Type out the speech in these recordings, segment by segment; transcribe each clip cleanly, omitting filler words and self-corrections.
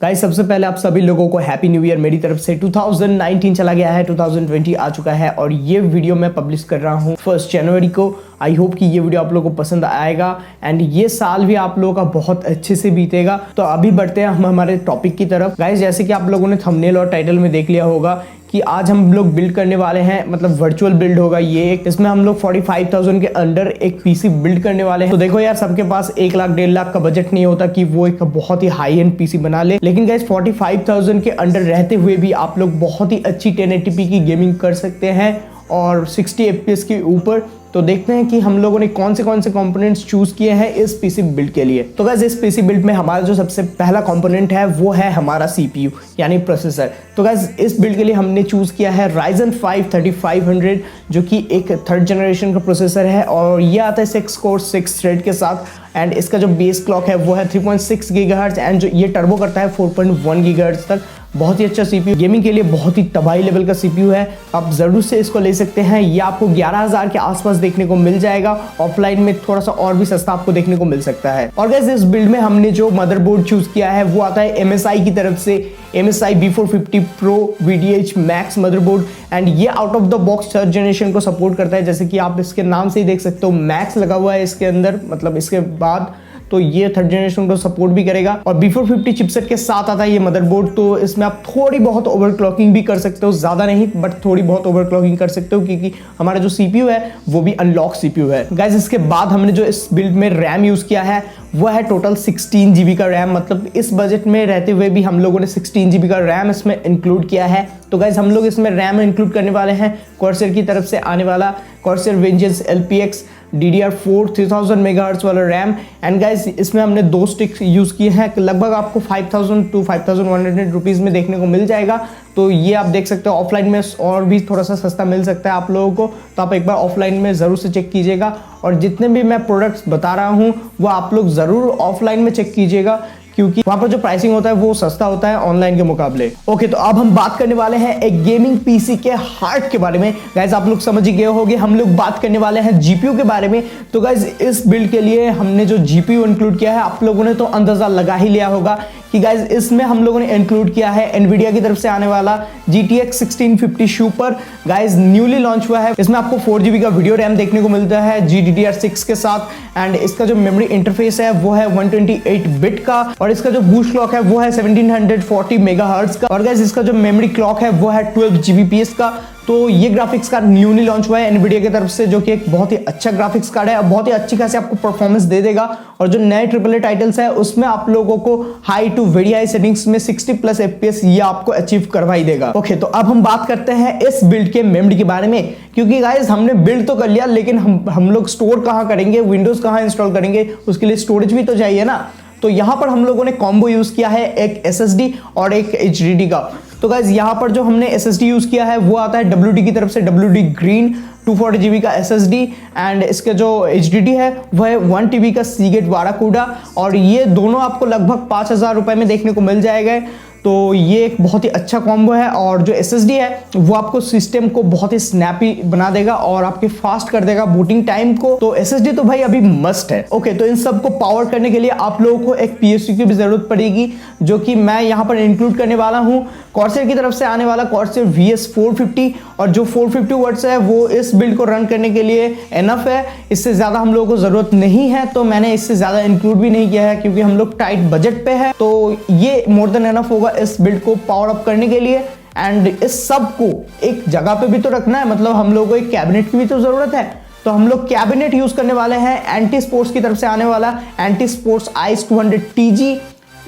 Guys सबसे पहले आप सभी लोगों को हैप्पी न्यू ईयर मेरी तरफ से। 2019 चला गया है, 2020 आ चुका है और ये वीडियो मैं पब्लिश कर रहा हूँ 1 जनवरी को। आई होप कि ये वीडियो आप लोगों को पसंद आएगा एंड ये साल भी आप लोगों का बहुत अच्छे से बीतेगा। तो अभी बढ़ते हैं हम हमारे टॉपिक की तरफ। गाइस जैसे कि आप लोगों ने थंबनेल और टाइटल में देख लिया होगा कि आज हम लोग बिल्ड करने वाले हैं, मतलब वर्चुअल बिल्ड होगा ये। इसमें हम लोग 45,000 के अंडर एक पीसी बिल्ड करने वाले हैं। तो देखो यार, सबके पास 1 लाख 1.5 लाख का बजट नहीं होता कि वो एक बहुत ही हाई एंड पीसी बना ले, लेकिन गाइस 45,000 के अंडर रहते हुए भी आप लोग बहुत ही अच्छी 1080p की गेमिंग कर सकते हैं और 60 fps के ऊपर। तो देखते हैं कि हम लोगों ने कौन से कंपोनेंट्स चूज किए हैं इस पीसी बिल्ड के लिए। तो गाइस इस पीसी बिल्ड में हमारा जो सबसे पहला कंपोनेंट है वो है हमारा सीपीयू यानी प्रोसेसर। तो गाइस इस बिल्ड के लिए हमने चूज किया है Ryzen 5 3500 जो कि एक 3rd जनरेशन का प्रोसेसर है और ये आता है 6 कोर 6 थ्रेड के साथ। एंड इसका जो बेस क्लॉक है वो है 3.6 गीगाहर्ट्ज एंड जो ये टर्बो करता है 4.1 गीगाहर्ट्ज तक। बहुत ही अच्छा सीपीयू, गेमिंग के लिए बहुत ही तबाही लेवल का सीपीयू है। आप जरूर से इसको ले सकते हैं। ये आपको 11,000 के आसपास देखने को मिल जाएगा। ऑफलाइन में थोड़ा सा और भी सस्ता आपको देखने को मिल सकता है। और गाइस इस बिल्ड में हमने जो मदरबोर्ड चूज किया है वो आता है MSI की तरफ से, MSI B450 Pro VDH Max motherboard. And ये out of the box 3rd generation को सपोर्ट करता है, जैसे कि आप इसके नाम से ही देख सकते हो मैक्स लगा हुआ है इसके अंदर, मतलब इसके बाद तो ये 3rd जनरेशन को सपोर्ट भी करेगा। और B450 चिपसेट के साथ आता है ये मदरबोर्ड, तो इसमें आप थोड़ी बहुत ओवरक्लॉकिंग भी कर सकते हो, ज्यादा नहीं बट थोड़ी बहुत ओवरक्लॉकिंग कर सकते हो क्योंकि हमारा जो सीपीयू है वो भी अनलॉक सीपीयू है। गाइस इसके बाद हमने जो इस बिल्ड में रैम यूज किया है वो है टोटल 16 GB का रैम। मतलब इस बजट में रहते हुए भी हम लोगों ने 16 GB का रैम इसमें इंक्लूड किया है। तो गाइस हम लोग इसमें रैम इंक्लूड करने वाले हैं कॉर्सर की तरफ से आने वाला Corsair vengeance LPX DDR4 3000 megahertz वाला रैम। एंड गाइस इसमें हमने 2 स्टिक्स यूज किए हैं, लगभग आपको 5000 to 5100 रुपीज में देखने को मिल जाएगा। तो ये आप देख सकते हो ऑफलाइन में और भी थोड़ा सा सस्ता मिल सकता है आप लोगों को, तो आप एक बार ऑफलाइन में जरूर से चेक कीजिएगा। और जितने भी मैं प्रोडक्ट्स बता रहा हूँ वो आप लोग जरूर ऑफलाइन में चेक कीजिएगा क्योंकि वहां पर जो प्राइसिंग होता है वो सस्ता होता है ऑनलाइन के मुकाबले। ओके, तो अब हम बात करने वाले हैं एक गेमिंग पीसी के हार्ट के बारे में। गाइस आप लोग समझ ही गए होंगे, हम लोग बात करने वाले हैं जीपीयू के बारे में। तो गाइस इस बिल्ड के लिए हमने जो जीपीयू इंक्लूड किया है आप लोगों ने तो अंदाजा लगा ही लिया होगा कि गाइस इसमें हम लोगों ने इंक्लूड किया है एनवीडिया की तरफ से आने वाला GTX 1650 super. Guys newly launch हुआ है। इसमें आपको 4 GB का वीडियो रैम देखने को मिलता है GDDR6 के साथ। एंड इसका जो मेमोरी इंटरफेस है वो है 128 बिट का और इसका जो बूस्ट क्लॉक है वो है 1740 मेगाहर्ट्ज का। और गाइस इसका जो मेमोरी क्लॉक है वो है 12 Gbps का। तो ये ग्राफिक्स कार्ड न्यूली लॉन्च हुआ है एनवीडिया की तरफ से, जो कि एक बहुत ही अच्छा ग्राफिक्स कार्ड है और बहुत ही अच्छी खासी आपको परफॉर्मेंस दे देगा। और जो नए AAA टाइटल्स है उसमें आप लोगों को high to very high settings में 60+ FPS ये आपको अचीव करवा ही देगा। ओके, तो अब हम बात करते हैं इस बिल्ड के मेमोरी के बारे में, क्योंकि गाइस हमने बिल्ड तो कर लिया लेकिन हम लोग स्टोर कहाँ करेंगे, विंडोज कहाँ इंस्टॉल करेंगे, उसके लिए स्टोरेज भी तो चाहिए ना। तो यहाँ पर हम लोगों ने कॉम्बो यूज किया है, एक SSD और एक HDD का। तो गाइस यहाँ पर जो हमने SSD यूज किया है वो आता है WD की तरफ से, WD ग्रीन 240 GB का SSD। एंड इसके जो HDD है वह है 1 TB का Seagate Barracuda और ये दोनों आपको लगभग 5,000 रुपए में देखने को मिल जाएगा। तो ये एक बहुत ही अच्छा कॉम्बो है। और जो SSD है वो आपको सिस्टम को बहुत ही स्नैपी बना देगा और आपके फास्ट कर देगा बूटिंग टाइम को। तो SSD तो भाई अभी मस्ट है। ओके, तो इन सब को पावर करने के लिए आप लोगों को एक PSU की भी जरूरत पड़ेगी, जो कि मैं यहाँ पर इंक्लूड करने वाला हूँ कॉर्सर की तरफ से आने वाला कॉर्सर VS450। और जो 450 वाट्स है वो इस बिल्ड को रन करने के लिए एनफ है, इससे ज्यादा हम लोगों को जरूरत नहीं है। तो मैंने इससे ज्यादा इंक्लूड भी नहीं किया है क्योंकि हम लोग टाइट बजट पे है। तो ये मोर देन एनफ होगा इस बिल्ड को पावर अप करने के लिए। एंड इस सब को एक जगह पे भी तो रखना है, मतलब हम लोगों को एक कैबिनेट की भी तो जरूरत है। तो हम लोग कैबिनेट यूज करने वाले हैं एंटी स्पोर्ट्स की तरफ से आने वाला एंटी स्पोर्ट्स ICE 200 TG।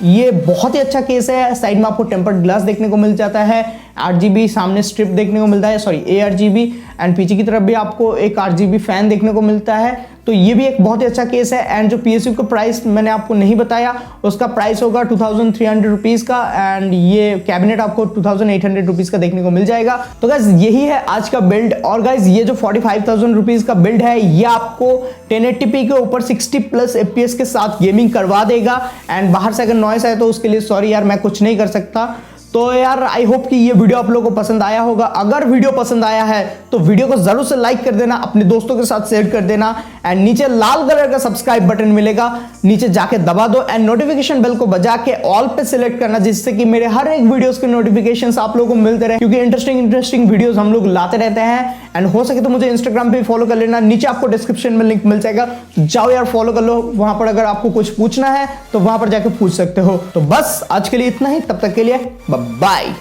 ये बहुत ही अच्छा केस है। साइड में आपको टेम्पर्ड ग्लास देखने को मिल जाता है, RGB सामने स्ट्रिप देखने को मिलता है, सॉरी ARGB। एंड पीछे की तरफ भी आपको एक RGB फैन देखने को मिलता है। तो ये भी एक बहुत ही अच्छा केस है। एंड जो PSU का प्राइस मैंने आपको नहीं बताया, उसका प्राइस होगा 2300 रुपीज का। एंड ये कैबिनेट आपको 2800 रुपीज का देखने को मिल जाएगा। तो गाइस यही है आज का बिल्ड। और गाइस ये जो 45,000 रुपीज का बिल्ड है ये आपको 1080p के ऊपर 60+ FPS के साथ गेमिंग करवा देगा। एंड बाहर से अगर नॉइस आए तो उसके लिए सॉरी यार, मैं कुछ नहीं कर सकता। तो यार आई होप कि ये वीडियो आप लोगों को पसंद आया होगा। अगर वीडियो पसंद आया है तो वीडियो को जरूर से लाइक कर देना, अपने दोस्तों के साथ शेयर कर देना एंड नीचे लाल कलर का सब्सक्राइब बटन मिलेगा, नीचे जाके दबा दो एंड नोटिफिकेशन बेल को बजा के ऑल पे सिलेक्ट करना, जिससे कि मेरे हर एक वीडियोस के नोटिफिकेशंस आप लोगों को मिलते रहे, क्योंकि इंटरेस्टिंग वीडियोस हम लोग लाते रहते हैं। एंड हो सके तो मुझे इंस्टाग्राम पे फॉलो कर लेना, नीचे आपको डिस्क्रिप्शन में लिंक मिल जाएगा, जाओ यार फॉलो कर लो। वहां पर अगर आपको कुछ पूछना है तो वहां पर जाके पूछ सकते हो। तो बस आज के लिए इतना ही, तब तक के लिए बाय।